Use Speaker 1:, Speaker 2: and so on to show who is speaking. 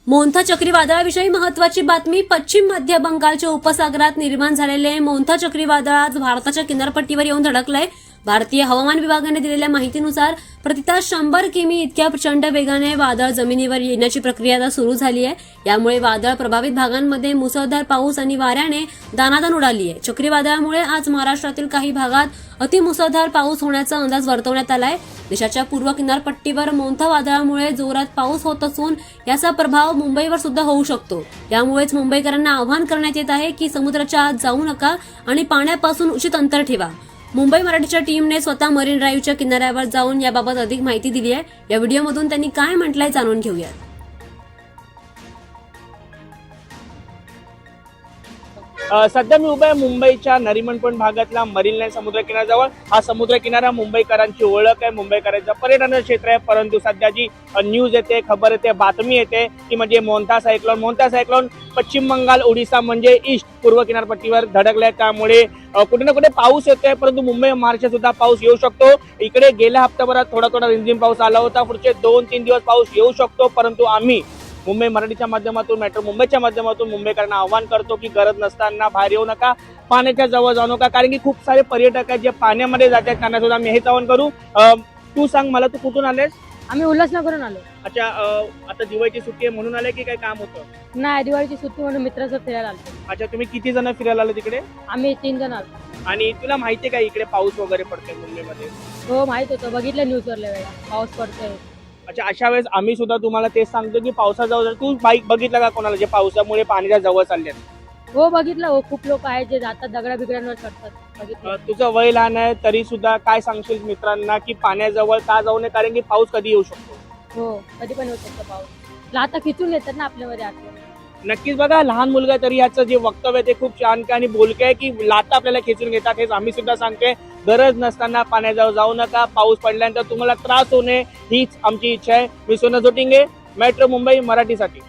Speaker 1: Montha चक्रीवादळाविषयी महत्त्वाची बातमी. पश्चिम मध्य बंगालच्या उपसागरात निर्माण झालेले मोन्था चक्रीवादळ आज भारताच्या किनारपट्टीवर येऊन धडकलंय. भारतीय हवामान विभागाने दिलेल्या माहितीनुसार प्रतितास 100 किमी इतक्या प्रचंड वेगाने वादळ जमिनीवर येण्याची प्रक्रिया आता सुरू झाली आहे. यामुळे वादळ प्रभावित भागांमध्ये मुसळधार पाऊस आणि वाऱ्याने दाणादाण उडाली आहे. चक्रीवादळामुळे आज महाराष्ट्रातील काही भागात अतिमुसळधार पाऊस होण्याचा अंदाज वर्तवण्यात आलाय. देशाच्या पूर्व किनारपट्टीवर मोन्था वादळामुळे जोरात पाऊस होत असून याचा प्रभाव मुंबईवर सुद्धा होऊ शकतो. यामुळेच मुंबईकरांना आवाहन करण्यात येत आहे की समुद्राच्या आत जाऊ नका आणि पाण्यापासून उचित अंतर ठेवा. मुंबई मराठीच्या टीमने स्वतः मरीन ड्राईव्हच्या किनाऱ्यावर जाऊन याबाबत अधिक माहिती दिली आहे. या व्हिडिओमधून त्यांनी काय म्हटलंय जाणून घेऊयात.
Speaker 2: सध्या मी उभा आहे मुंबईच्या नरिमन पॉइंट भागातला मरीन लाईन समुद्र किनाऱ्याजवळ. हा समुद्र किनारा मुंबईकरांची ओळख आहे, मुंबईकरांचं पर्यटन क्षेत्र आहे. परंतु सध्या जी न्यूज येते, खबर येते, बातमी येते ती म्हणजे मोन्था सायक्लोन पश्चिम बंगाल, ओडिशा म्हणजे ईस्ट पूर्व किनारपट्टीवर धडकलाय. त्यामुळे कुठे ना कुठे पाऊस येतोय, परंतु मुंबई महाराष्ट्रात सुद्धा पाऊस येऊ शकतो. इकडे गेल्या हप्त्याभरात थोडा रिमझिम पाऊस आला होता. पुढचे 2-3 दिवस पाऊस येऊ शकतो. परंतु आम्ही मुंबई मराठीच्या माध्यमातून, मेट्रो मुंबईच्या माध्यमातून मुंबईकरांना आवाहन करतो की गरज नसताना बाहेर येऊ नका, पाण्याच्या जवळ जाऊ नका. कारण की खूप सारे पर्यटक आहेत जे पाण्यामध्ये जातात, त्यांना सुद्धा आम्ही हेच आवाहन करू. तू सांग मला, तू कुठून आलेस?
Speaker 3: आम्ही उल्हासनगरहून आलो.
Speaker 2: अच्छा, आता दिवाळीची सुट्टी आहे म्हणून आले की काय काम होतं?
Speaker 3: नाही, दिवाळीची सुट्टी म्हणून मित्रासोबत फिरायला आलो.
Speaker 2: अच्छा, तुम्ही किती जण फिरायला आले तिकडे?
Speaker 3: आम्ही 3 जण आलो.
Speaker 2: आणि तुला माहिती आहे का इकडे पाऊस वगैरे पडते मुंबईमध्ये?
Speaker 3: हो, माहित होतं, बघितलं न्यूजवर लय वेळा पाऊस पडतोय.
Speaker 2: अच्छा, अशा वेळेस आम्ही सुद्धा तुम्हाला तेच सांगतो की पावसाजवळ तू बाईक बघितला का कोणाला जे पावसामुळे पाण्याच्या जवळ चालले?
Speaker 3: हो, बघितलं. हो, खूप लोक आहेत जे जातात दगडा बिगड्यांवर चढतात. बघितलं.
Speaker 2: तुझं वय लहान आहे तरी सुद्धा काय सांगशील मित्रांना की पाण्याजवळ का जाऊ नये? कारण की पाऊस कधी येऊ शकतो.
Speaker 3: हो, कधी पण होऊ शकतो पाऊस. लाटा खिचून येतात ना आपल्यामध्ये आतमध्ये.
Speaker 2: नक्कीच बघा, लहान मुलगा तरी याचं जे वक्तव्य आहे ते खूप छान आणि बोलके आहे की लाटा आपल्याला खेचून घेतात. हेच आम्ही सुद्धा सांगतोय, गरज नसताना पाण्याजवळ जाऊ नका. पाऊस पडल्यानंतर तुम्हाला त्रास होणे हीच आमची इच्छा आहे. मी सोना जोटिंगे, मेट्रो मुंबई मराठीसाठी.